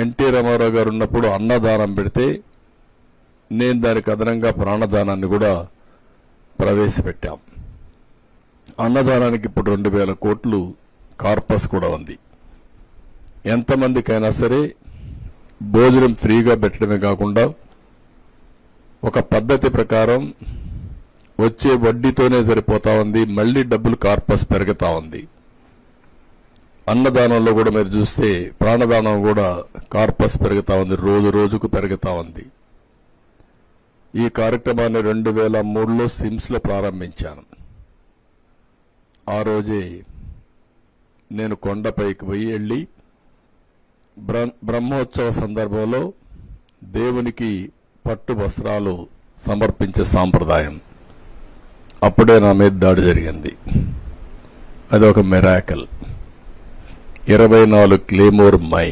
NT Ramarao గారు ఉన్నప్పుడు అన్నదానం పెడితే నేను దానికి అదనంగా ప్రాణదానాన్ని కూడా ప్రవేశపెట్టాం. అన్నదానానికి ఇప్పుడు 2,000 కోట్లు కార్పస్ కూడా ఉంది. ఎంతమందికైనా సరే భోజనం ఫ్రీగా పెట్టడమే కాకుండా ఒక పద్ధతి ప్రకారం వచ్చే వడ్డీతోనే సరిపోతా ఉంది. మళ్లీ డబ్బులు కార్పస్ పెరుగుతా ఉంది. అన్నదానంలో కూడా మీరు చూస్తే ప్రాణదానం కూడా కార్పస్ పెరుగుతా ఉంది, రోజు రోజుకు పెరుగుతా ఉంది. ఈ కార్యక్రమాన్ని 2003లో సిమ్స్ లో ప్రారంభించాను. ఆ రోజే నేను కొండపైకి వెళ్లి బ్రహ్మోత్సవ సందర్భంలో దేవునికి పట్టు వస్త్రాలు సమర్పించే సాంప్రదాయం అప్పుడే నా మీద దాడి జరిగింది. అది ఒక మిరాకిల్. 24 claymore mine